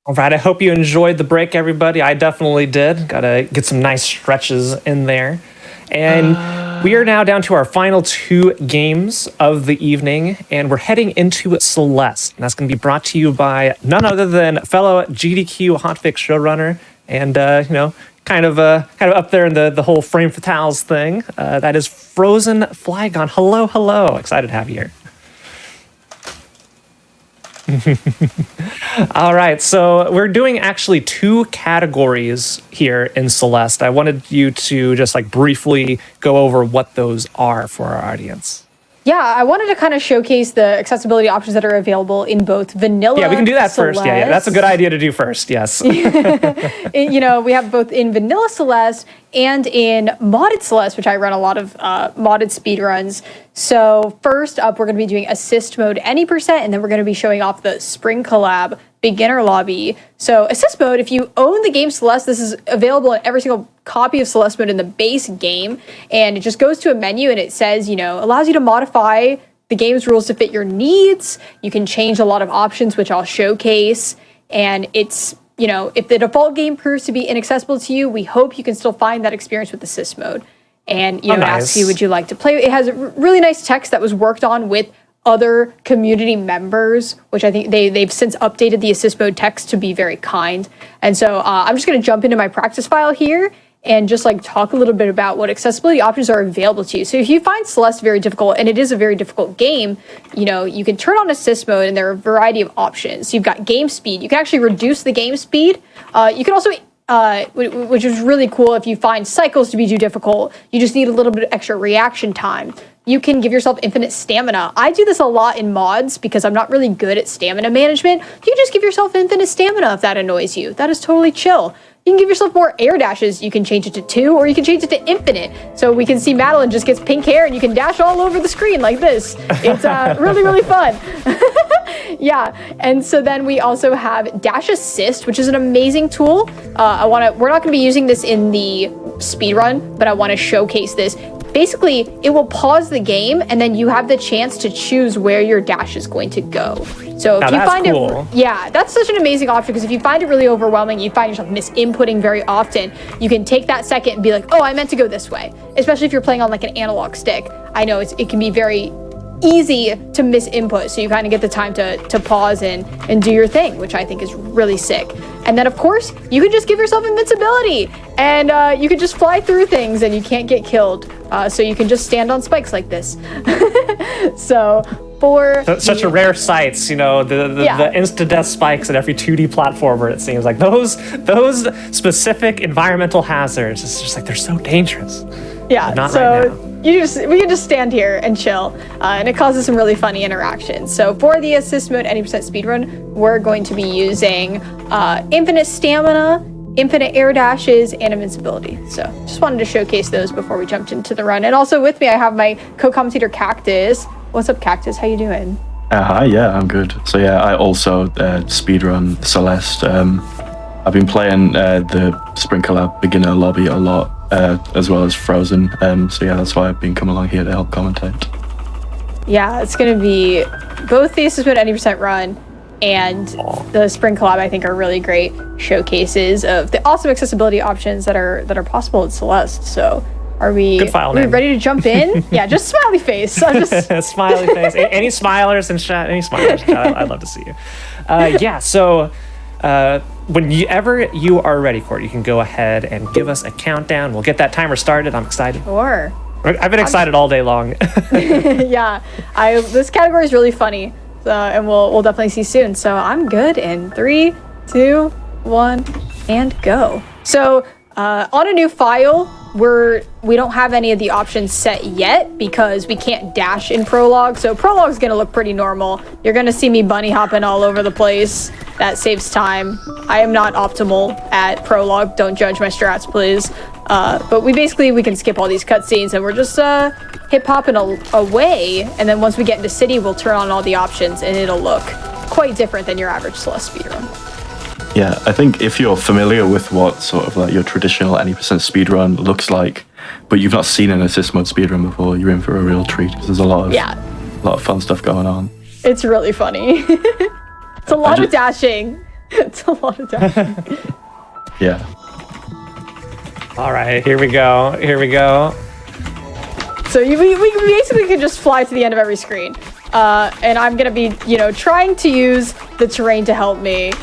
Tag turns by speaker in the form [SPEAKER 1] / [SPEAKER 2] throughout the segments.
[SPEAKER 1] All right, I hope you enjoyed the break, everybody. I definitely did. Gotta get some nice stretches in there. And we are now down to our final 2 games of the evening, and we're heading into Celeste. And that's going to be brought to you by none other than fellow GDQ Hotfix showrunner, and kind of up there in the whole frame fatales thing. That is Frozen Flygon. Hello. Excited to have you here. All right, so we're doing actually 2 categories here in Celeste. I wanted you to just briefly go over what those are for our audience.
[SPEAKER 2] Yeah, I wanted to kind of showcase the accessibility options that are available in both vanilla.
[SPEAKER 1] Yeah, we can do that
[SPEAKER 2] Celeste.
[SPEAKER 1] first. Yeah, that's a good idea to do first. Yes.
[SPEAKER 2] We have both in vanilla Celeste and in modded Celeste, which I run a lot of modded speedruns. So first up, we're going to be doing assist mode any percent, and then we're going to be showing off the spring collab beginner lobby. So assist mode, if you own the game Celeste, this is available in every single copy of Celeste mode in the base game, and it just goes to a menu and it says, allows you to modify the game's rules to fit your needs. You can change a lot of options, which I'll showcase, and it's, if the default game proves to be inaccessible to you, we hope you can still find that experience with assist mode. And,
[SPEAKER 1] nice.
[SPEAKER 2] Asks you, would you like to play? It has really nice text that was worked on with other community members, which I think they've since updated the assist mode text to be very kind. And so I'm just going to jump into my practice file here and just talk a little bit about what accessibility options are available to you. So if you find Celeste very difficult, and it is a very difficult game, you can turn on assist mode, and there are a variety of options. So you've got game speed. You can actually reduce the game speed. You can also, which is really cool, if you find cycles to be too difficult, you just need a little bit of extra reaction time. You can give yourself infinite stamina. I do this a lot in mods because I'm not really good at stamina management. You can just give yourself infinite stamina if that annoys you. That is totally chill. You can give yourself more air dashes. You can change it to 2, or you can change it to infinite. So we can see Madeline just gets pink hair and you can dash all over the screen like this. It's really fun. Yeah, and so then we also have Dash Assist, which is an amazing tool. We're not gonna be using this in the speedrun, but I wanna showcase this. Basically, it will pause the game, and then you have the chance to choose where your dash is going to go. So if you find it, yeah, that's such an amazing option, because if you find it really overwhelming, you find yourself misinputting very often, you can take that second and be like, oh, I meant to go this way. Especially if you're playing on an analog stick. I know it can be very easy to misinput, so you kind of get the time to pause and do your thing, which I think is really sick. And then of course you can just give yourself invincibility, and you can just fly through things and you can't get killed, so you can just stand on spikes like this. So such a rare sights, the insta-death spikes at every 2D platformer, it seems like those specific environmental hazards, it's just they're so dangerous. Yeah, not so right now. We can just stand here and chill, and it causes some really funny interactions. So for the assist mode any percent speedrun, we're going to be using infinite stamina, infinite air dashes, and invincibility. So just wanted to showcase those before we jumped into the run. And also with me, I have my co-commentator Cactus. What's up, Cactus? How you doing?
[SPEAKER 3] Hi, yeah, I'm good. So yeah, I also speedrun Celeste. I've been playing the Spring Collab beginner lobby a lot, as well as Frozen. So yeah, that's why I've been coming along here to help commentate.
[SPEAKER 2] Yeah, it's going to be both the assist mode any percent run and the Spring Collab, I think, are really great showcases of the awesome accessibility options that are possible in Celeste. So are we ready to jump in? Yeah, just smiley face. I'm just
[SPEAKER 1] smiley face. Any smilers in chat? Any smilers in chat? I'd love to see you. Yeah, so whenever you are ready for it, you can go ahead and give us a countdown. We'll get that timer started. I'm excited.
[SPEAKER 2] Sure.
[SPEAKER 1] I've been excited all day long.
[SPEAKER 2] Yeah, this category is really funny, and we'll definitely see soon. So I'm good in 3, 2, 1, and go. So on a new file, we don't have any of the options set yet because we can't dash in Prologue. So Prologue is gonna look pretty normal. You're gonna see me bunny hopping all over the place. That saves time. I am not optimal at Prologue. Don't judge my strats, please. But we can skip all these cutscenes and we're just hip hopping away. And then once we get into City, we'll turn on all the options and it'll look quite different than your average Celeste speedrun.
[SPEAKER 3] Yeah, I think if you're familiar with what sort of your traditional any percent speedrun looks like, but you've not seen an assist mode speedrun before, you're in for a real treat because there's a lot of fun stuff going on.
[SPEAKER 2] It's really funny. It's a lot of dashing. It's a lot of dashing.
[SPEAKER 3] Yeah.
[SPEAKER 1] All right, here we go. Here we go.
[SPEAKER 2] So we basically can just fly to the end of every screen. And I'm gonna be, trying to use the terrain to help me.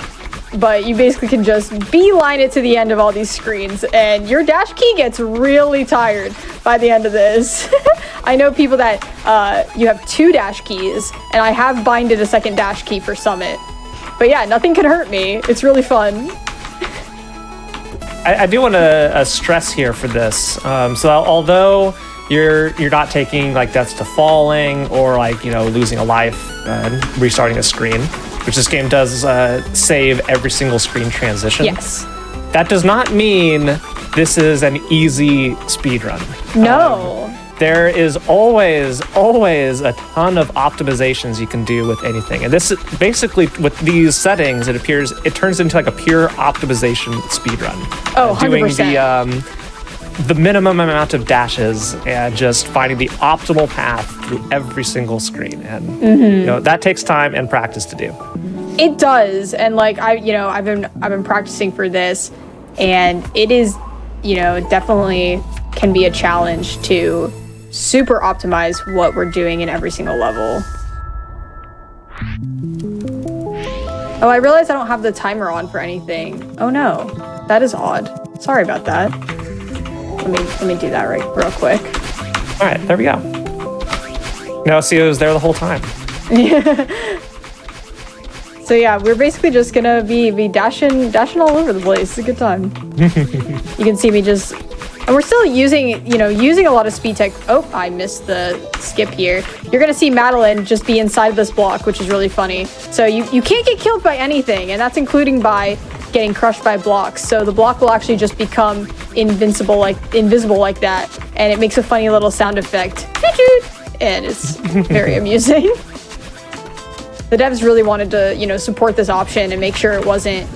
[SPEAKER 2] But you basically can just beeline it to the end of all these screens, and your dash key gets really tired by the end of this. I know people that you have 2 dash keys, and I have binded a second dash key for Summit. But yeah, nothing can hurt me. It's really fun.
[SPEAKER 1] I do want to stress here for this. So although you're not taking like deaths to falling or like losing a life and restarting a screen, which this game does save every single screen transition.
[SPEAKER 2] Yes.
[SPEAKER 1] That does not mean this is an easy speedrun.
[SPEAKER 2] No.
[SPEAKER 1] There is always a ton of optimizations you can do with anything. And this basically, with these settings, it turns into like a pure optimization speedrun.
[SPEAKER 2] Oh, 100%.
[SPEAKER 1] Doing the minimum amount of dashes and just finding the optimal path through every single screen. And that takes time and practice to do.
[SPEAKER 2] It does. And like I've been practicing for this, and it is, definitely can be a challenge to super optimize what we're doing in every single level. Oh, I realize I don't have the timer on for anything. Oh no, that is odd. Sorry about that. Let me do that real quick.
[SPEAKER 1] All right, there we go. No, see, it was there the whole time.
[SPEAKER 2] So yeah, we're basically just gonna be dashing all over the place. It's a good time. You can see me just, and we're still using a lot of speed tech. Oh, I missed the skip here. You're gonna see Madeline just be inside this block, which is really funny. So you can't get killed by anything, and that's including by getting crushed by blocks. So the block will actually just become invisible like that, and it makes a funny little sound effect. And it's very amusing. The devs really wanted to, support this option and make sure it wasn't,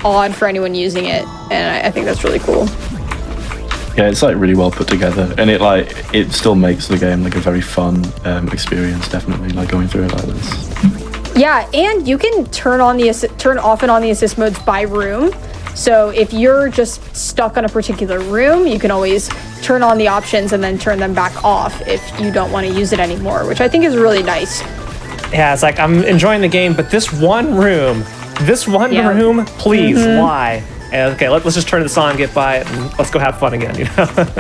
[SPEAKER 2] odd for anyone using it. And I think that's really cool.
[SPEAKER 3] Yeah, it's like really well put together, and it still makes the game like a very fun experience. Definitely, like going through it like this.
[SPEAKER 2] Yeah, and you can turn off and on the assist modes by room. So if you're just stuck on a particular room, you can always turn on the options and then turn them back off if you don't want to use it anymore, which I think is really nice.
[SPEAKER 1] Yeah, it's like I'm enjoying the game, but this one room, please, why? And okay, let's just turn this on, get by it, and let's go have fun again.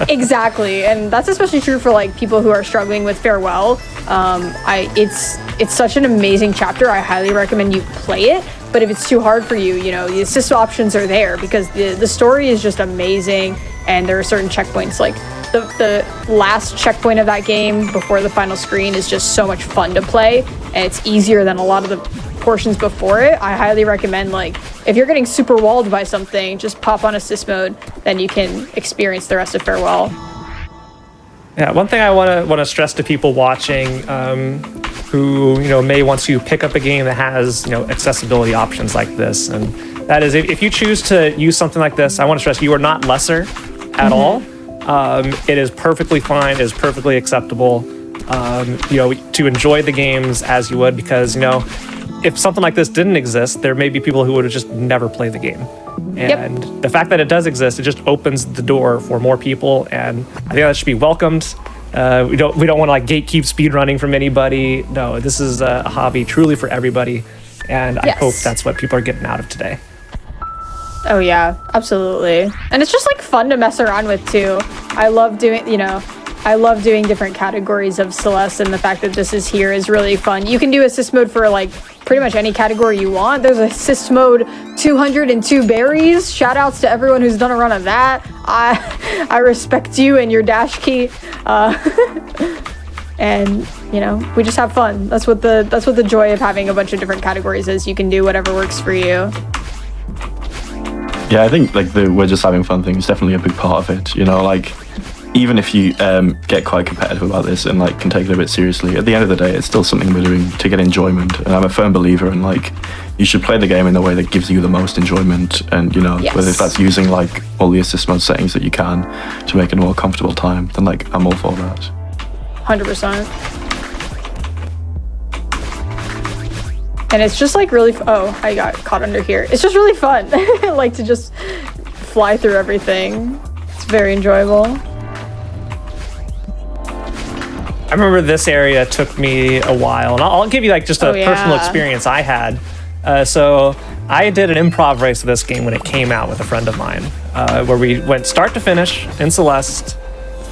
[SPEAKER 2] Exactly, and that's especially true for like people who are struggling with Farewell. It's such an amazing chapter. I highly recommend you play it. But if it's too hard for you, the assist options are there because the story is just amazing, and there are certain checkpoints like the last checkpoint of that game before the final screen is just so much fun to play, and it's easier than a lot of the portions before it. I highly recommend, like, if you're getting super walled by something, just pop on assist mode, then you can experience the rest of Farewell.
[SPEAKER 1] Yeah, one thing I want to stress to people watching who may want to pick up a game that has accessibility options like this, and that is if you choose to use something like this, I want to stress you are not lesser at all. It is perfectly fine. It is perfectly acceptable. To enjoy the games as you would, because if something like this didn't exist, there may be people who would have just never played the game. And the fact that it does exist, it just opens the door for more people, and I think that should be welcomed. We don't want to like gatekeep speedrunning from anybody. No, this is a hobby truly for everybody, and I hope that's what people are getting out of today.
[SPEAKER 2] Oh yeah, absolutely. And it's just like fun to mess around with too. I love doing different categories of Celeste, and the fact that this is here is really fun. You can do assist mode for like pretty much any category you want. There's assist mode 202 berries. Shout outs to everyone who's done a run of that. I respect you and your dash key. And we just have fun. That's what the joy of having a bunch of different categories is. You can do whatever works for you.
[SPEAKER 3] Yeah, I think like we're just having fun thing is definitely a big part of it. Like even if you get quite competitive about this and like can take it a bit seriously, at the end of the day, it's still something we're doing to get enjoyment. And I'm a firm believer in like you should play the game in the way that gives you the most enjoyment. And whether that's using like all the assist mode settings that you can to make it a more comfortable time, then like I'm all for that.
[SPEAKER 2] 100%. And it's just like really, oh, I got caught under here. It's just really fun. Like to just fly through everything. It's very enjoyable.
[SPEAKER 1] I remember this area took me a while, and I'll give you like just a personal experience I had. So I did an improv race of this game when it came out with a friend of mine, where we went start to finish in Celeste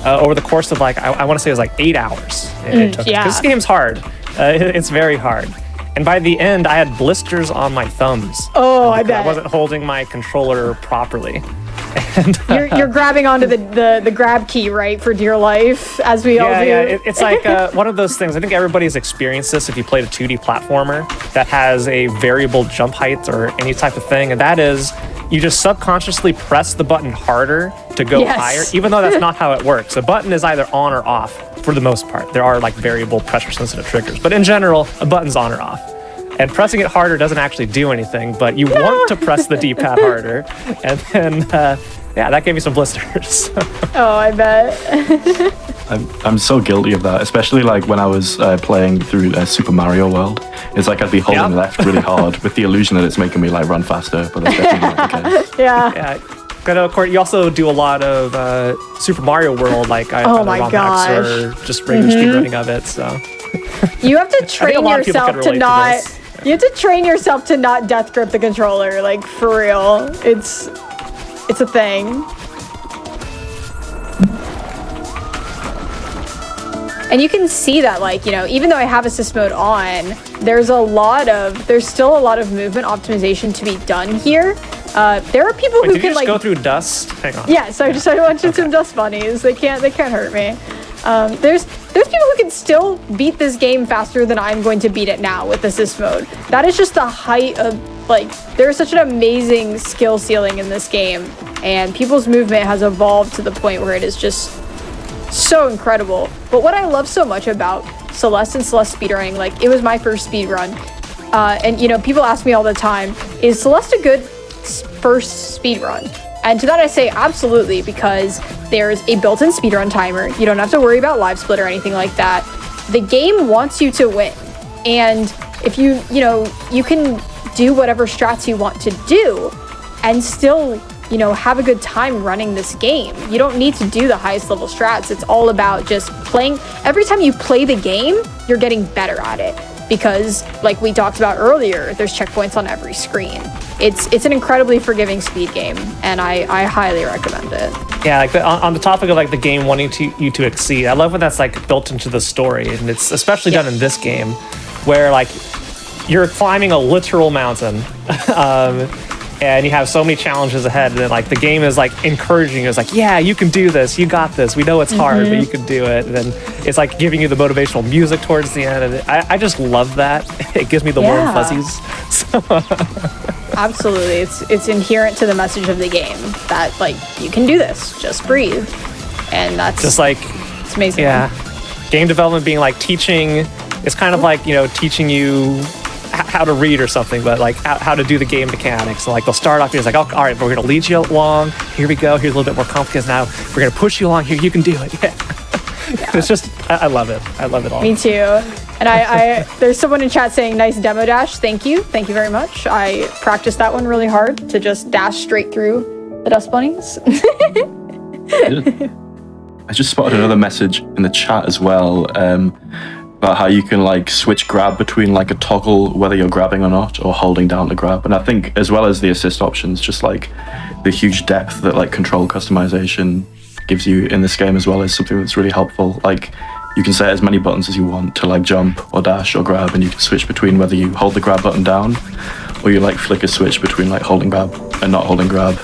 [SPEAKER 1] over the course of like, I want to say it was like 8 hours. It took, 'cause this game's hard. It's very hard. And by the end, I had blisters on my thumbs.
[SPEAKER 2] Oh, I bet.
[SPEAKER 1] I wasn't holding my controller properly. And,
[SPEAKER 2] you're grabbing onto the grab key, right, for dear life, as we all do.
[SPEAKER 1] Yeah, it's like one of those things. I think everybody's experienced this if you played a 2D platformer that has a variable jump height or any type of thing, and that is you just subconsciously press the button harder to go higher, even though that's not how it works. The button is either on or off for the most part. There are like variable pressure sensitive triggers, but in general, a button's on or off. And pressing it harder doesn't actually do anything, but you want to press the D-pad harder. And then, that gave me some blisters.
[SPEAKER 2] Oh, I bet.
[SPEAKER 3] I'm so guilty of that, especially like when I was playing through Super Mario World. It's like I'd be holding left really hard with the illusion that it's making me like run faster, but that's definitely not the case.
[SPEAKER 2] Yeah.
[SPEAKER 1] But of course, you also do a lot of Super Mario World, like
[SPEAKER 2] oh my gosh,
[SPEAKER 1] or just regular speedrunning of it. So
[SPEAKER 2] you have to train yourself to not. You have to train yourself to not death grip the controller, like for real. It's a thing. And you can see that, like, you know, even though I have assist mode on, there's still a lot of movement optimization to be done here. There are people who
[SPEAKER 1] can
[SPEAKER 2] can like
[SPEAKER 1] go through dust. Hang on.
[SPEAKER 2] Yeah, so I just started watching some dust bunnies. They can't hurt me. There's people who can still beat this game faster than I'm going to beat it now with assist mode. That is just the height of, like, there's such an amazing skill ceiling in this game, and people's movement has evolved to the point where it is just so incredible. But what I love so much about Celeste and Celeste speedrunning, like, it was my first speedrun, and you know, people ask me all the time, is Celeste a good first speedrun? And to that I say absolutely, because there's a built-in speedrun timer. You don't have to worry about live split or anything like that. The game wants you to win. And if you can do whatever strats you want to do and still, you know, have a good time running this game. You don't need to do the highest level strats. It's all about just playing. Every time you play the game, you're getting better at it. Because, like we talked about earlier, there's checkpoints on every screen. It's an incredibly forgiving speed game, and I highly recommend it.
[SPEAKER 1] Yeah, like on the topic of like the game wanting you to exceed, I love when that's like built into the story, and it's especially done in this game, where like you're climbing a literal mountain, and you have so many challenges ahead, and then like the game is like encouraging you. It's like, yeah, you can do this. You got this. We know it's hard, but you can do it. And then it's like giving you the motivational music towards the end, and I just love that. It gives me the warm fuzzies. So,
[SPEAKER 2] absolutely, it's inherent to the message of the game that like you can do this. Just breathe, and that's
[SPEAKER 1] just like
[SPEAKER 2] it's amazing.
[SPEAKER 1] Yeah, game development being like teaching. It's kind of like, you know, teaching you how to read or something, but like how to do the game mechanics. So like they'll start off, it's like, oh, all right, we're gonna lead you along. Here we go. Here's a little bit more complicated. Now we're gonna push you along. Here, you can do it. Yeah. It's just, I love it. I love it all.
[SPEAKER 2] Me too. And I there's someone in chat saying nice demo dash. Thank you very much. I practiced that one really hard to just dash straight through the dust bunnies.
[SPEAKER 3] I just spotted another message in the chat as well, about how you can like switch grab between like a toggle, whether you're grabbing or not, or holding down to grab. And I think as well as the assist options, just like the huge depth that like control customization gives you in this game as well is something that's really helpful. Like you can set as many buttons as you want to like jump or dash or grab, and you can switch between whether you hold the grab button down or you like flick a switch between like holding grab and not holding grab.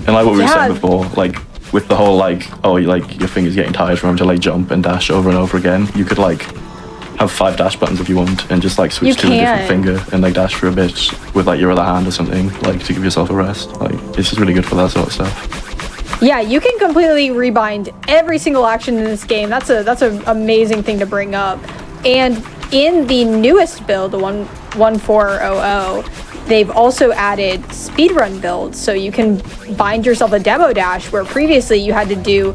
[SPEAKER 3] And like what we were saying before, like with the whole like, oh, like your fingers getting tired from having to like jump and dash over and over again, you could like have 5 dash buttons if you want, and just like switch to a different finger and like dash for a bit with like your other hand or something, like to give yourself a rest. Like it's just really good for that sort of stuff.
[SPEAKER 2] Yeah, you can completely rebind every single action in this game. That's an amazing thing to bring up. And in the newest build, the 1.4.00, they've also added speedrun builds, so you can bind yourself a demo dash where previously you had to do,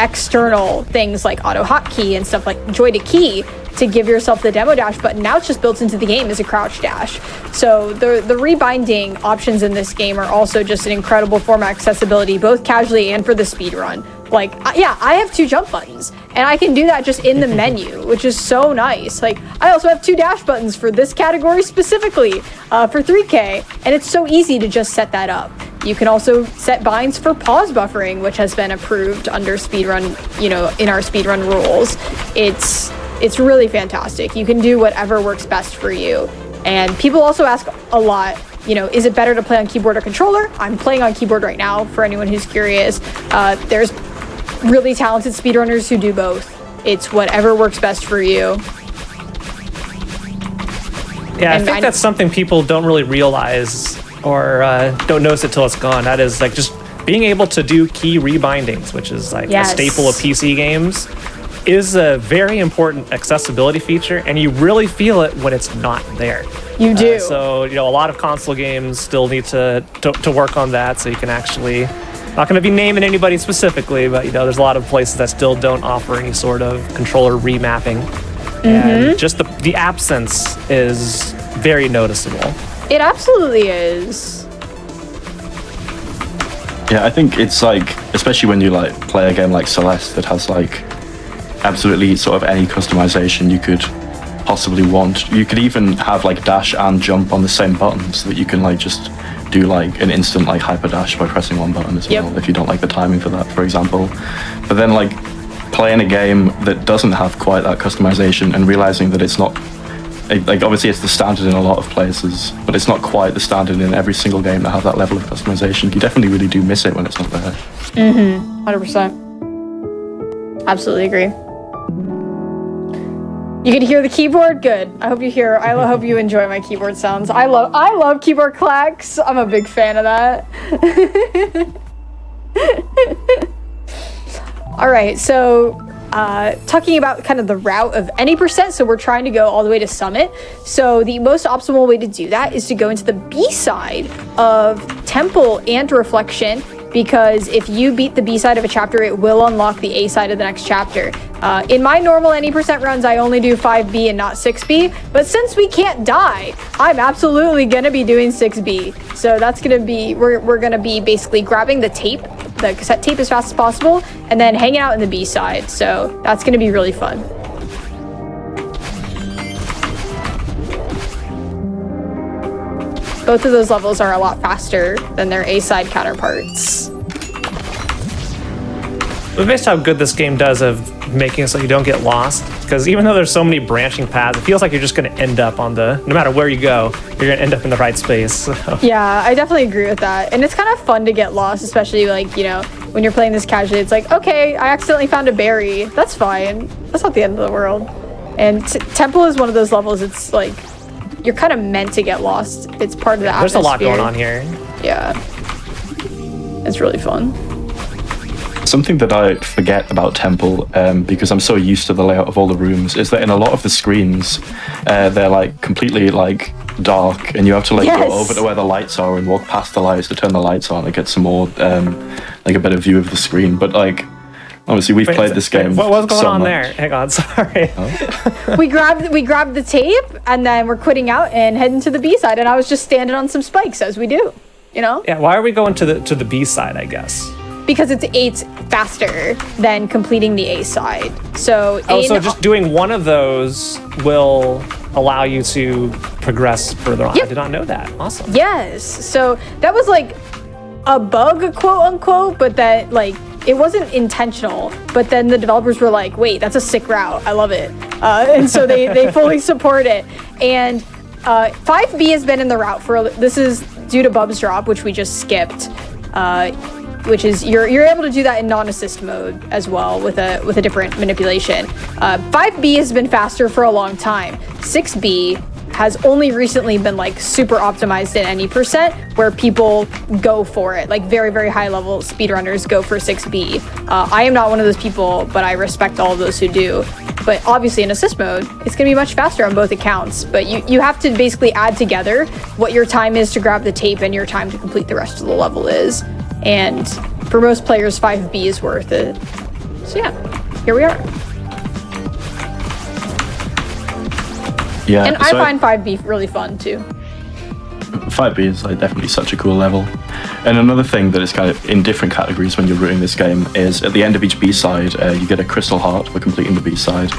[SPEAKER 2] external things like auto hotkey and stuff like joy to key to give yourself the demo dash, but now it's just built into the game as a crouch dash. So the rebinding options in this game are also just an incredible form of accessibility, both casually and for the speedrun. Like, yeah, I have 2 jump buttons, and I can do that just in the menu, which is so nice. Like, I also have 2 dash buttons for this category specifically, for 3K, and it's so easy to just set that up. You can also set binds for pause buffering, which has been approved under speedrun, in our speedrun rules. It's really fantastic. You can do whatever works best for you. And people also ask a lot, is it better to play on keyboard or controller? I'm playing on keyboard right now, for anyone who's curious. There's really talented speedrunners who do both. It's whatever works best for you.
[SPEAKER 1] Yeah, I think that's something people don't really realize or don't notice it till it's gone. That is like just being able to do key rebindings, which is like a staple of PC games, is a very important accessibility feature, and you really feel it when it's not there.
[SPEAKER 2] You do.
[SPEAKER 1] So, a lot of console games still need to work on that, so you can actually, not going to be naming anybody specifically, but there's a lot of places that still don't offer any sort of controller remapping. And just the absence is very noticeable.
[SPEAKER 2] It absolutely is.
[SPEAKER 3] Yeah, I think it's like, especially when you play a game like Celeste that has absolutely sort of any customization you could possibly want. You could even have dash and jump on the same button, so that you can just do an instant hyper dash by pressing one button as well, if you don't like the timing for that, for example. But then playing a game that doesn't have quite that customization and realizing that it's not obviously it's the standard in a lot of places, but it's not quite the standard in every single game that have that level of customization. You definitely really do miss it when it's not there.
[SPEAKER 2] 100%. Absolutely agree. You can hear the keyboard? Good. I hope you enjoy my keyboard sounds. I love keyboard clacks. I'm a big fan of that. All right, so talking about kind of the route of any percent, so we're trying to go all the way to Summit. So the most optimal way to do that is to go into the B side of Temple and Reflection, because if you beat the B side of a chapter, it will unlock the A side of the next chapter. In my normal any percent runs, I only do 5B and not 6B, but since we can't die, I'm absolutely gonna be doing 6B. So that's gonna be, we're gonna be basically grabbing the cassette tape as fast as possible, and then hanging out in the B side. So that's gonna be really fun. Both of those levels are a lot faster than their A-side counterparts.
[SPEAKER 1] It's amazed how good this game does of making it so you don't get lost. Because even though there's so many branching paths, it feels like you're just going to end up no matter where you go, you're going to end up in the right space. So.
[SPEAKER 2] Yeah, I definitely agree with that. And it's kind of fun to get lost, especially when you're playing this casually. It's like, okay, I accidentally found a berry. That's fine. That's not the end of the world. And Temple is one of those levels, it's like, you're kind of meant to get lost. It's part of the atmosphere.
[SPEAKER 1] There's a lot going on here.
[SPEAKER 2] Yeah. It's really fun.
[SPEAKER 3] Something that I forget about Temple, because I'm so used to the layout of all the rooms, is that in a lot of the screens, they're completely dark, and you have to go over to where the lights are and walk past the lights to turn the lights on and get some more, a better view of the screen. But obviously, we've played this game.
[SPEAKER 1] What was going
[SPEAKER 3] so
[SPEAKER 1] on
[SPEAKER 3] much.
[SPEAKER 1] there? Hang on, sorry.
[SPEAKER 3] Oh.
[SPEAKER 2] we grabbed the tape, and then we're quitting out and heading to the B side. And I was just standing on some spikes, as we do,
[SPEAKER 1] Yeah. Why are we going to the B side? I guess
[SPEAKER 2] because it's faster than completing the A side. So
[SPEAKER 1] so just doing one of those will allow you to progress further on.
[SPEAKER 2] Yep.
[SPEAKER 1] I did not know that. Awesome.
[SPEAKER 2] Yes. So that was a bug, quote unquote, but that it wasn't intentional, but then the developers were like, wait, that's a sick route. I love it. And so they fully support it. And 5B has been in the route this is due to Bub's drop, which we just skipped, which is you're able to do that in non-assist mode as well with a different manipulation. 5B has been faster for a long time. 6B has only recently been super optimized in any percent, where people go for it. Very, very high level speedrunners go for 6B. I am not one of those people, but I respect all of those who do. But obviously in assist mode, it's gonna be much faster on both accounts. But you have to basically add together what your time is to grab the tape and your time to complete the rest of the level is. And for most players, 5B is worth it. So yeah, here we are.
[SPEAKER 3] Yeah,
[SPEAKER 2] And I find 5B really fun too.
[SPEAKER 3] 5B is like definitely such a cool level. And another thing that is kind of in different categories when you're routing this game is at the end of each B-side, you get a crystal heart for completing the B-side.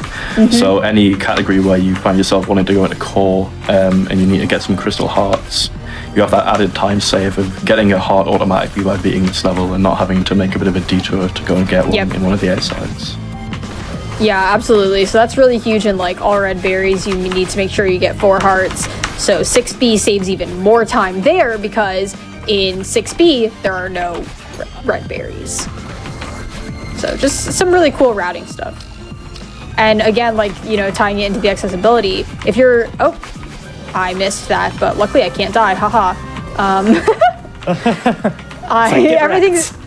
[SPEAKER 3] So any category where you find yourself wanting to go into core and you need to get some crystal hearts, you have that added time save of getting a heart automatically by beating this level and not having to make a bit of a detour to go and get one in one of the A-sides.
[SPEAKER 2] Yeah, absolutely. So that's really huge in like all red berries. You need to make sure you get 4 hearts. So 6B saves even more time there because in 6B there are no red berries. So just some really cool routing stuff. And again, like, you know, tying it into the accessibility. If you're, oh, I missed that, but luckily I can't die. Haha.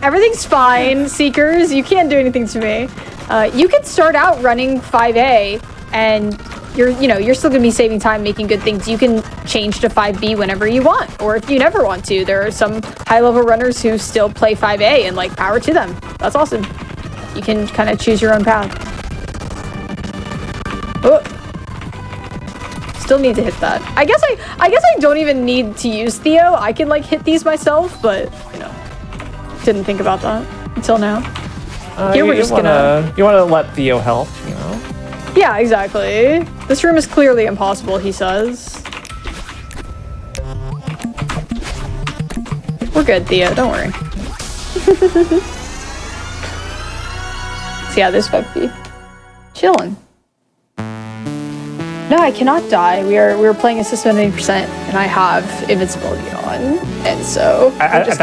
[SPEAKER 2] Everything's fine, Seekers. You can't do anything to me. You can start out running 5A and you're still gonna be saving time making good things. You can change to 5B whenever you want, or if you never want to. There are some high-level runners who still play 5A and like power to them. That's awesome. You can kind of choose your own path. Oh. Still need to hit that. I guess I don't even need to use Theo. I can like hit these myself, but you know, didn't think about that until now. Here we're just gonna...
[SPEAKER 1] You want to let Theo help, you know?
[SPEAKER 2] Yeah, exactly. This room is clearly impossible, he says. We're good, Theo. Don't worry. So yeah, there's 5B. Chillin'. No, I cannot die. We are playing a system at 80%, and I have invincibility on, and so
[SPEAKER 1] I want to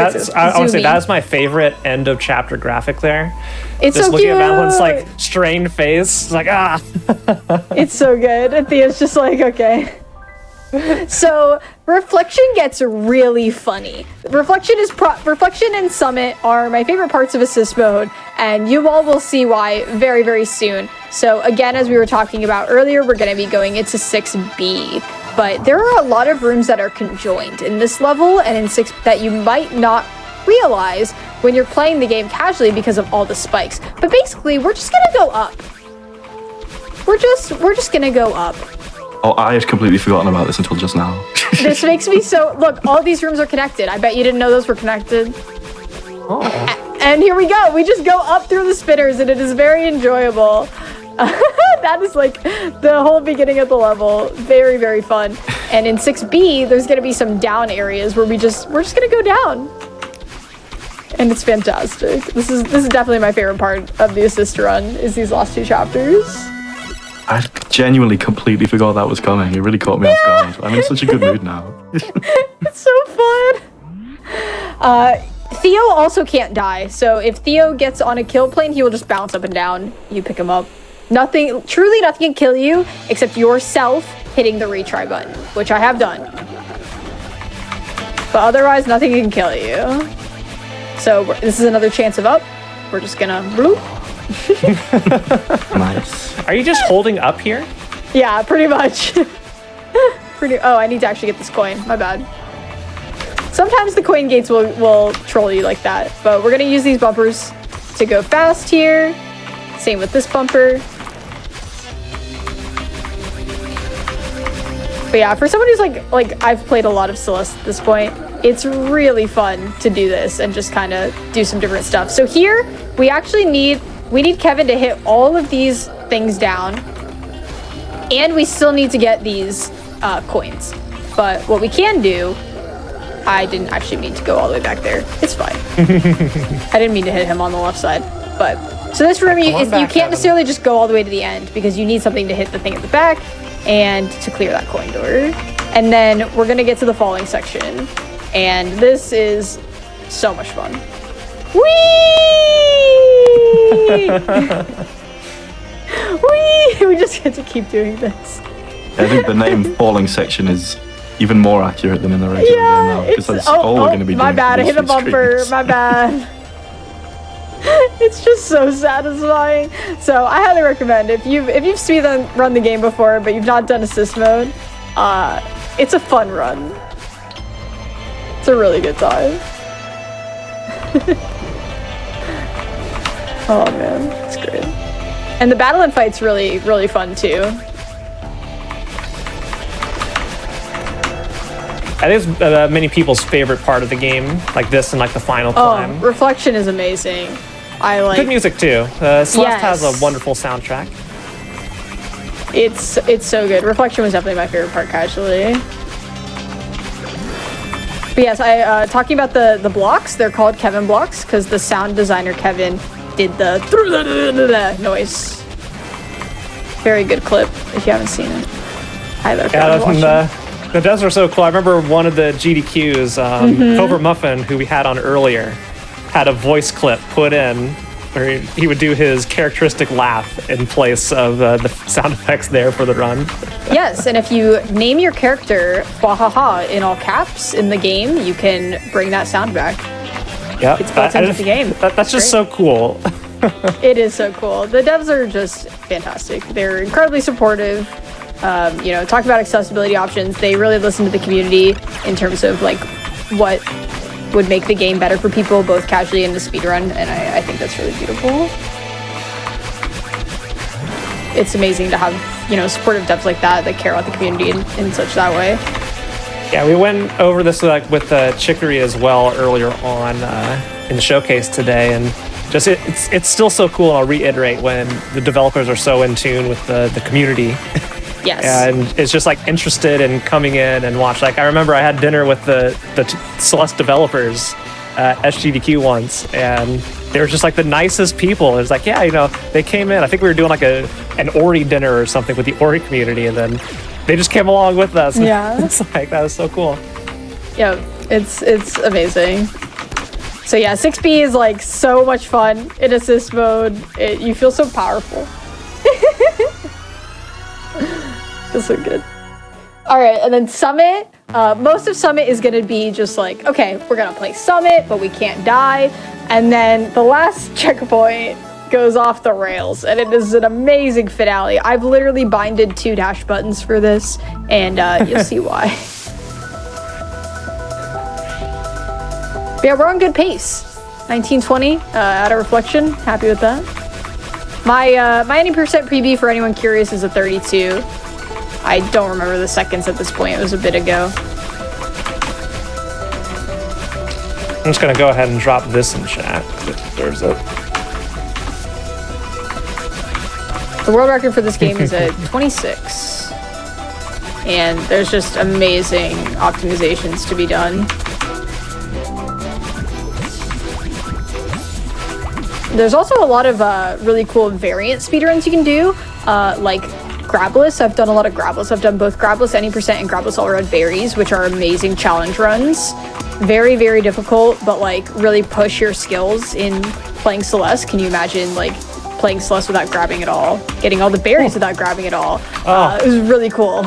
[SPEAKER 1] say that is my favorite end of chapter graphic there.
[SPEAKER 2] It's
[SPEAKER 1] just
[SPEAKER 2] so
[SPEAKER 1] looking
[SPEAKER 2] cute.
[SPEAKER 1] at Madeline's like strained face, it's like ah.
[SPEAKER 2] It's so good. And Theo's just like, okay. So reflection gets really funny. Reflection and summit are my favorite parts of assist mode, and you all will see why very, very soon. So again, as we were talking about earlier, we're going to be going into 6B, but there are a lot of rooms that are conjoined in this level and in 6 that you might not realize when you're playing the game casually because of all the spikes. But basically, we're just going to go up. We're just going to go up.
[SPEAKER 3] Oh, I had completely forgotten about this until just now.
[SPEAKER 2] This makes me so... Look, all these rooms are connected. I bet you didn't know those were connected.
[SPEAKER 1] Oh.
[SPEAKER 2] And here we go. We just go up through the spinners, and it is very enjoyable. That is like the whole beginning of the level. Very, very fun. And in 6B, there's going to be some down areas where we're just going to go down. And it's fantastic. This is definitely my favorite part of the assist run, is these last 2 chapters.
[SPEAKER 3] I genuinely completely forgot that was coming. It really caught me off guard. I'm in such a good mood now.
[SPEAKER 2] It's so fun. Theo also can't die. So if Theo gets on a kill plane, he will just bounce up and down. You pick him up. Truly nothing can kill you except yourself hitting the retry button, which I have done. But otherwise, nothing can kill you. So this is another chance of up. We're just gonna bloop.
[SPEAKER 3] Nice.
[SPEAKER 1] Are you just holding up here?
[SPEAKER 2] Yeah, pretty much. Oh, I need to actually get this coin. My bad. Sometimes the coin gates will troll you like that, but we're gonna use these bumpers to go fast here. Same with this bumper. But yeah, for someone who's like I've played a lot of Celeste at this point, it's really fun to do this and just kind of do some different stuff. So here we actually need Kevin to hit all of these things down, and we still need to get these coins. But what we can do, I didn't actually mean to go all the way back there. It's fine. I didn't mean to hit him on the left side. But so this room, you can't necessarily just go all the way to the end because you need something to hit the thing at the back and to clear that coin door. And then we're gonna get to the falling section, and this is so much fun. Whee! Whee! We just get to keep doing this.
[SPEAKER 3] I think the name falling section is even more accurate than in the regular game now, because that's all we're going to be doing.
[SPEAKER 2] My bad, I hit a bumper. My bad. It's just so satisfying. So I highly recommend if you've speed run the game before, but you've not done assist mode, it's a fun run. It's a really good time. Oh man, it's great. And the battle and fight's really, really fun too.
[SPEAKER 1] I think it's many people's favorite part of the game, like this and like the final climb.
[SPEAKER 2] Reflection is amazing. I like
[SPEAKER 1] good music too. Celeste has
[SPEAKER 2] Yes.
[SPEAKER 1] a wonderful soundtrack.
[SPEAKER 2] it's so good. Reflection was definitely my favorite part casually. But yes, I talking about the blocks, they're called Kevin blocks because the sound designer Kevin did the noise. Very good clip if you haven't seen it. Highly recommend watching.
[SPEAKER 1] The devs are so cool. I remember one of the GDQs, Cobra Muffin, who we had on earlier, had a voice clip put in where he would do his characteristic laugh in place of the sound effects there for the run.
[SPEAKER 2] Yes, and if you name your character Bahaha in all caps in the game, you can bring that sound back.
[SPEAKER 1] Yeah,
[SPEAKER 2] It's built into the game.
[SPEAKER 1] That's just so cool.
[SPEAKER 2] It is so cool. The devs are just fantastic. They're incredibly supportive. Talk about accessibility options. They really listen to the community in terms of like what would make the game better for people, both casually and the speedrun, and I think that's really beautiful. It's amazing to have, supportive devs like that care about the community in such that way.
[SPEAKER 1] Yeah, we went over this with Chicory as well earlier on in the showcase today, and just it's still so cool. And I'll reiterate when the developers are so in tune with the community.
[SPEAKER 2] Yes.
[SPEAKER 1] And it's just like interested in coming in and watch. Like I remember I had dinner with the Celeste developers at SGDQ once, and they were just like the nicest people. It was like, they came in. I think we were doing like an Ori dinner or something with the Ori community, and then they just came along with us.
[SPEAKER 2] Yeah.
[SPEAKER 1] It's like, that was so cool.
[SPEAKER 2] Yeah, it's amazing. So yeah, 6B is like so much fun in assist mode. You feel so powerful. Feels so good. All right, and then Summit. Most of Summit is gonna be just like, okay, we're gonna play Summit, but we can't die. And then the last checkpoint goes off the rails, and it is an amazing finale. I've literally binded 2 dash buttons for this, and you'll see why. But yeah, we're on good pace. 1920 out of Reflection. Happy with that. My 90% preview for anyone curious is a 32. I don't remember the seconds at this point. It was a bit ago.
[SPEAKER 1] I'm just gonna go ahead and drop this in chat. There's it.
[SPEAKER 2] The world record for this game is a 26. And there's just amazing optimizations to be done. There's also a lot of really cool variant speedruns you can do, like Grabless. I've done a lot of Grabless. I've done both Grabless 90% and Grabless All Red Berries, which are amazing challenge runs. Very, very difficult, but like really push your skills in playing Celeste. Can you imagine like playing Celeste without grabbing at all? Getting all the berries without grabbing at all. It was really cool.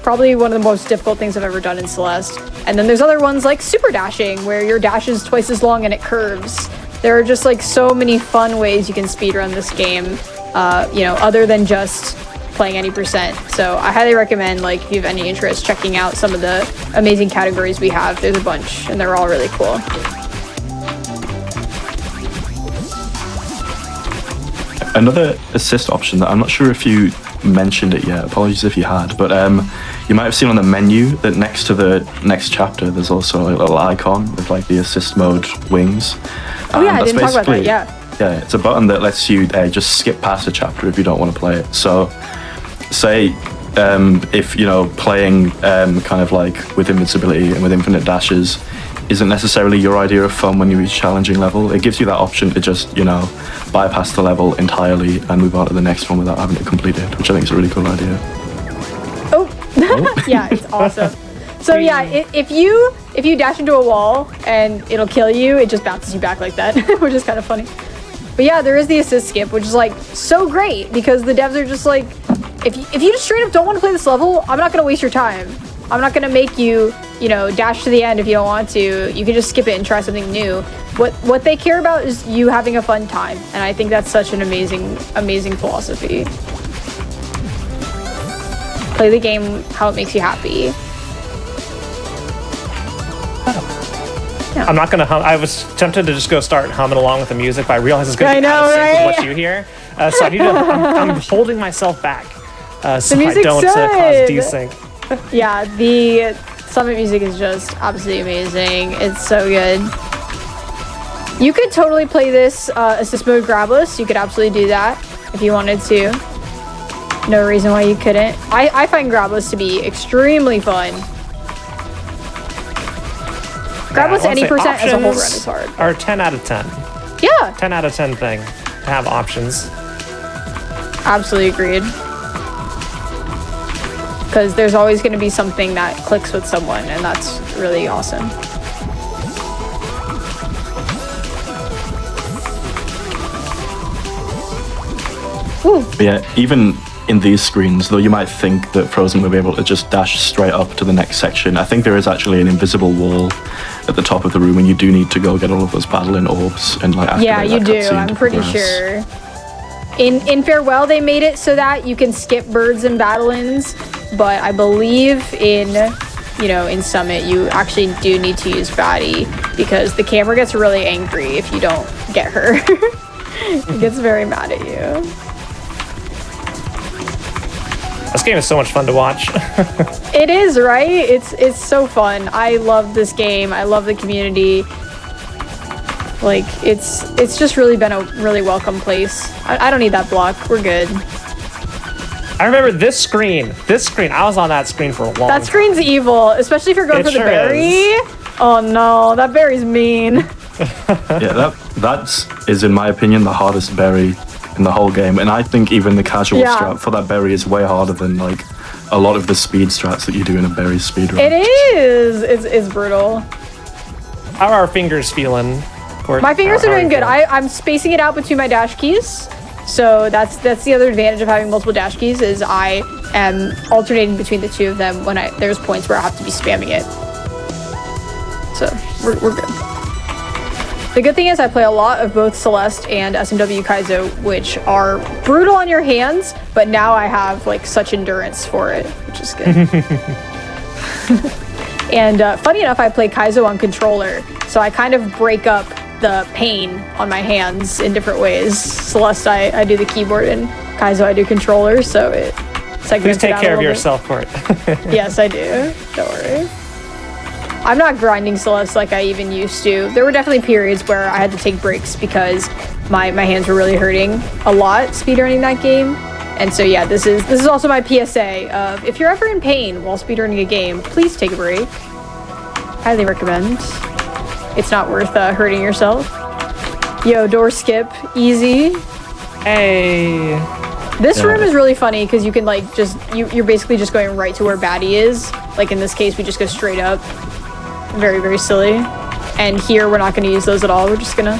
[SPEAKER 2] Probably one of the most difficult things I've ever done in Celeste. And then there's other ones like super dashing, where your dash is twice as long and it curves. There are just like so many fun ways you can speedrun this game, other than just playing any percent. So I highly recommend, like, if you have any interest, checking out some of the amazing categories we have. There's a bunch, and they're all really cool.
[SPEAKER 3] Another assist option that I'm not sure if you mentioned it yet, apologies if you had, but you might have seen on the menu that next to the next chapter there's also a little icon with like the assist mode wings.
[SPEAKER 2] Oh yeah, I didn't talk about that, yeah.
[SPEAKER 3] Yeah, it's a button that lets you just skip past a chapter if you don't want to play it. So say if playing kind of like with invincibility and with infinite dashes isn't necessarily your idea of fun when you reach challenging level, it gives you that option to just bypass the level entirely and move on to the next one without having to complete it, which I think is a really cool idea.
[SPEAKER 2] Yeah, it's awesome. So yeah, if you dash into a wall and it'll kill you, it just bounces you back like that, which is kind of funny. But yeah, there is the assist skip, which is like so great because the devs are just like, if you just straight up don't want to play this level, I'm not gonna waste your time. I'm not gonna make you, you know, dash to the end if you don't want to. You can just skip it and try something new. What they care about is you having a fun time, and I think that's such an amazing philosophy. Play the game how it makes you happy.
[SPEAKER 1] Yeah. I'm not gonna hum. I was tempted to just go start humming along with the music, but I realized it's gonna be
[SPEAKER 2] I
[SPEAKER 1] out of
[SPEAKER 2] know,
[SPEAKER 1] sync with
[SPEAKER 2] right?
[SPEAKER 1] what you hear. So I need to. I'm holding myself back so I
[SPEAKER 2] music's
[SPEAKER 1] don't
[SPEAKER 2] good.
[SPEAKER 1] cause desync.
[SPEAKER 2] Yeah, the Summit music is just absolutely amazing. It's so good. You could totally play this assist mode grabless. You could absolutely do that if you wanted to. No reason why you couldn't. I find grabless to be extremely fun. Grabless any percent as a whole run is hard.
[SPEAKER 1] Or 10 out of 10.
[SPEAKER 2] Yeah,
[SPEAKER 1] 10 out of 10 thing to have options.
[SPEAKER 2] absolutely agreed. Because there's always going to be something that clicks with someone, and that's really awesome. Woo.
[SPEAKER 3] But yeah, even in these screens, though you might think that Frozen will be able to just dash straight up to the next section, I think there is actually an invisible wall at the top of the room, and you do need to go get all of those battling orbs and like activate
[SPEAKER 2] Yeah, you
[SPEAKER 3] that
[SPEAKER 2] do.
[SPEAKER 3] cutscene
[SPEAKER 2] I'm
[SPEAKER 3] to
[SPEAKER 2] pretty
[SPEAKER 3] progress.
[SPEAKER 2] sure. In Farewell, they made it so that you can skip birds and battle-ins, but I believe in Summit, you actually do need to use Batty because the camera gets really angry if you don't get her. It gets very mad at you.
[SPEAKER 1] This game is so much fun to watch.
[SPEAKER 2] It is, right? It's so fun. I love this game. I love the community. Like, it's just really been a really welcome place. I don't need that block. We're good.
[SPEAKER 1] I remember this screen. I was on that screen for a long
[SPEAKER 2] That screen's evil, especially if you're going
[SPEAKER 1] It
[SPEAKER 2] for the
[SPEAKER 1] sure
[SPEAKER 2] berry.
[SPEAKER 1] is.
[SPEAKER 2] Oh no, that berry's mean.
[SPEAKER 3] Yeah, that is, in my opinion, the hardest berry in the whole game, and I think even the casual
[SPEAKER 2] Yeah.
[SPEAKER 3] strat for that berry is way harder than like a lot of the speed strats that you do in a berry speedrun.
[SPEAKER 2] It is. It's brutal.
[SPEAKER 1] How are our fingers feeling?
[SPEAKER 2] My fingers
[SPEAKER 1] How
[SPEAKER 2] are doing good.
[SPEAKER 1] feeling?
[SPEAKER 2] I'm spacing it out between my dash keys. So that's the other advantage of having multiple dash keys is I am alternating between the two of them when there's points where I have to be spamming it. So we're good. The good thing is I play a lot of both Celeste and SMW Kaizo, which are brutal on your hands, but now I have like such endurance for it, which is good. And funny enough, I play Kaizo on controller, so I kind of break up the pain on my hands in different ways. Celeste, I do the keyboard, and Kaizo, I do controller, so it segments
[SPEAKER 1] Please take
[SPEAKER 2] it out
[SPEAKER 1] care
[SPEAKER 2] a
[SPEAKER 1] of
[SPEAKER 2] little bit.
[SPEAKER 1] yourself for it.
[SPEAKER 2] Yes, I do. Don't worry. I'm not grinding Celeste like I even used to. There were definitely periods where I had to take breaks because my hands were really hurting a lot speedrunning that game. And so yeah, this is also my PSA of if you're ever in pain while speedrunning a game, please take a break. Highly recommend. It's not worth hurting yourself. Yo, door skip, easy.
[SPEAKER 1] Hey.
[SPEAKER 2] This room is really funny because you can like you're basically just going right to where Batty is. Like in this case, we just go straight up. Very, very silly. And here we're not going to use those at all. We're just gonna.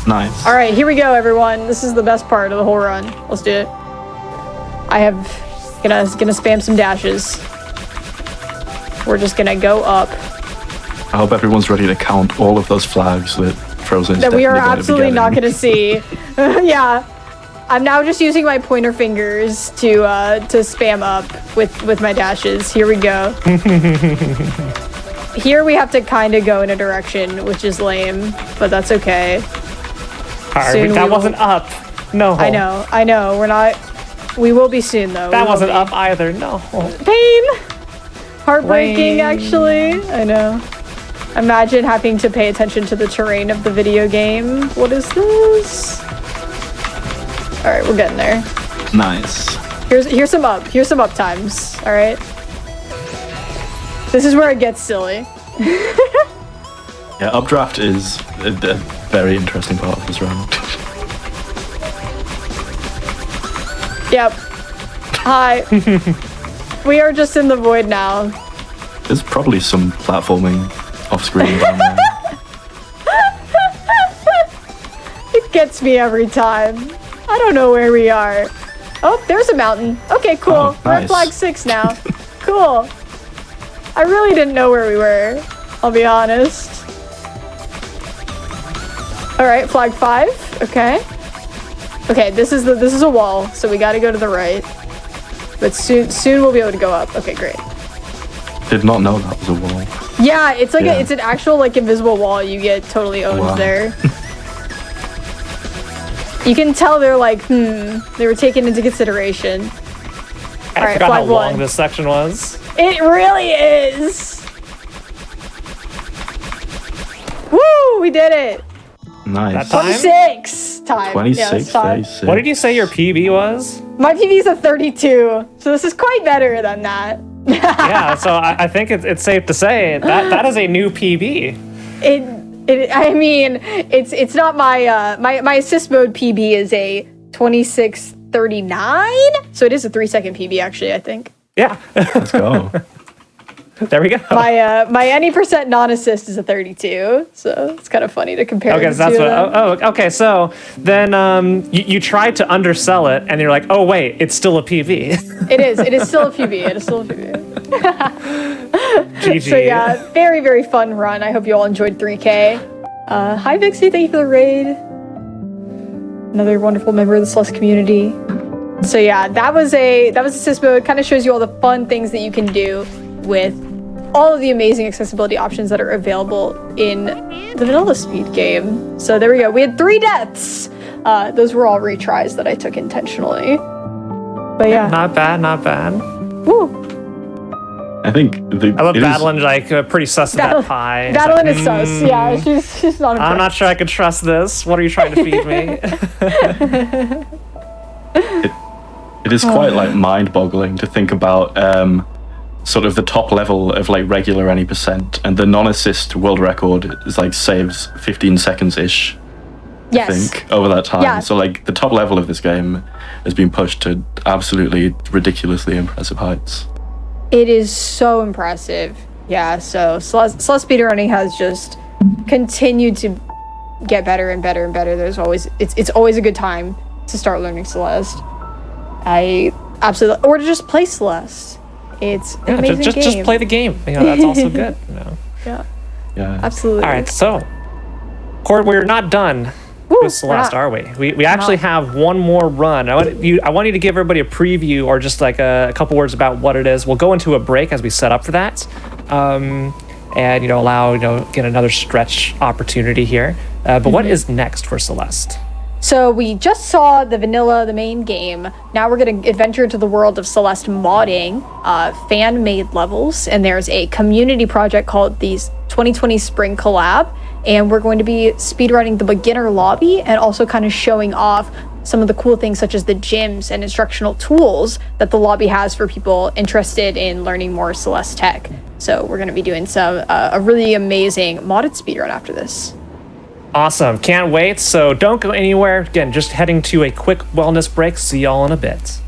[SPEAKER 3] Nice.
[SPEAKER 2] All right, here we go, everyone. This is the best part of the whole run. Let's do it. I have gonna spam some dashes. We're just gonna go up.
[SPEAKER 3] I hope everyone's ready to count all of those flags that Frozen is
[SPEAKER 2] That we are
[SPEAKER 3] definitely going to be
[SPEAKER 2] absolutely not
[SPEAKER 3] getting.
[SPEAKER 2] gonna see. Yeah. I'm now just using my pointer fingers to spam up with my dashes. Here we go. Here we have to kind of go in a direction, which is lame, but that's okay. Soon
[SPEAKER 1] That
[SPEAKER 2] we
[SPEAKER 1] wasn't up. No.
[SPEAKER 2] I know. We're not. We will be soon, though.
[SPEAKER 1] That
[SPEAKER 2] We will
[SPEAKER 1] wasn't
[SPEAKER 2] be.
[SPEAKER 1] up either. No.
[SPEAKER 2] Pain. Heartbreaking,
[SPEAKER 1] Lame.
[SPEAKER 2] actually. I know. Imagine having to pay attention to the terrain of the video game. What is this? All right, we're getting there.
[SPEAKER 3] Nice.
[SPEAKER 2] Here's some up. Here's some up times. All right. This is where it gets silly.
[SPEAKER 3] Yeah, updraft is a very interesting part of this round.
[SPEAKER 2] Yep. Hi. We are just in the void now.
[SPEAKER 3] There's probably some platforming off screen down there.
[SPEAKER 2] It gets me every time. I don't know where we are. Oh, there's a mountain. Okay, cool.
[SPEAKER 3] Oh,
[SPEAKER 2] We're at
[SPEAKER 3] nice.
[SPEAKER 2] flag 6 now. cool. I really didn't know where we were, I'll be honest. All right, flag 5, okay. Okay, this is a wall, so we gotta go to the right. But soon we'll be able to go up. Okay, great.
[SPEAKER 3] Did not know that was a wall.
[SPEAKER 2] Yeah, it's like it's an actual like invisible wall. You get totally owned there. You can tell they're like, they were taken into consideration.
[SPEAKER 1] I forgot how long this section was.
[SPEAKER 2] It really is. Woo! We did it.
[SPEAKER 3] Nice.
[SPEAKER 1] That time?
[SPEAKER 2] 26 time.
[SPEAKER 3] 26,
[SPEAKER 2] time.
[SPEAKER 3] 36.
[SPEAKER 1] What did you say your PB was?
[SPEAKER 2] My PB is a 32, so this is quite better than that.
[SPEAKER 1] Yeah, so I think it's safe to say that is a new PB.
[SPEAKER 2] I mean, it's not my my assist mode PB is a 26:39, so it is a 3-second PB actually. I think.
[SPEAKER 1] Yeah.
[SPEAKER 3] Let's go.
[SPEAKER 1] There we go.
[SPEAKER 2] My any percent non-assist is a 32, so it's kind of funny to compare.
[SPEAKER 1] Okay, so that's what. Okay. So then you tried to undersell it, and you're like, oh wait, it's still a PB.
[SPEAKER 2] It is still a PB. It is still a PB.
[SPEAKER 1] GG.
[SPEAKER 2] So yeah, very very fun run. I hope you all enjoyed 3K. Hi Vixie, thank you for the raid. Another wonderful member of the Celeste community. So yeah, that was assist mode. Kind of shows you all the fun things that you can do with all of the amazing accessibility options that are available in the vanilla speed game. So there we go. We had 3 deaths. Those were all retries that I took intentionally. But yeah.
[SPEAKER 1] Not bad, not bad.
[SPEAKER 2] Woo.
[SPEAKER 3] I think
[SPEAKER 1] I love Madeline, like pretty sus of that pie.
[SPEAKER 2] Madeline is sus. Yeah, she's not impressed.
[SPEAKER 1] I'm not sure I could trust this. What are you trying to feed me?
[SPEAKER 3] It is quite like mind-boggling to think about sort of the top level of like regular any percent, and the non-assist world record is like saves 15 seconds ish.
[SPEAKER 2] Yes.
[SPEAKER 3] I think over that time.
[SPEAKER 2] Yeah.
[SPEAKER 3] So like the top level of this game has been pushed to absolutely ridiculously impressive heights.
[SPEAKER 2] It is so impressive. Yeah, so Celeste speedrunning has just continued to get better and better and better. There's always it's always a good time to start learning Celeste. I absolutely, or to just play Celeste. It's an amazing game.
[SPEAKER 1] Just play the game. You know, that's also good. You know.
[SPEAKER 3] Yeah.
[SPEAKER 2] Absolutely.
[SPEAKER 1] All right, so Cord, we're not done with Celeste, are we? We actually have one more run. I want you to give everybody a preview or just like a couple words about what it is. We'll go into a break as we set up for that, and allow get another stretch opportunity here. But what is next for Celeste?
[SPEAKER 2] So we just saw the main game. Now we're going to adventure into the world of Celeste modding, fan-made levels, and there's a community project called the 2020 Spring Collab, and we're going to be speedrunning the beginner lobby and also kind of showing off some of the cool things such as the gyms and instructional tools that the lobby has for people interested in learning more Celeste tech. So we're going to be doing a really amazing modded speedrun after this.
[SPEAKER 1] Awesome. Can't wait. So don't go anywhere. Again, just heading to a quick wellness break. See y'all in a bit.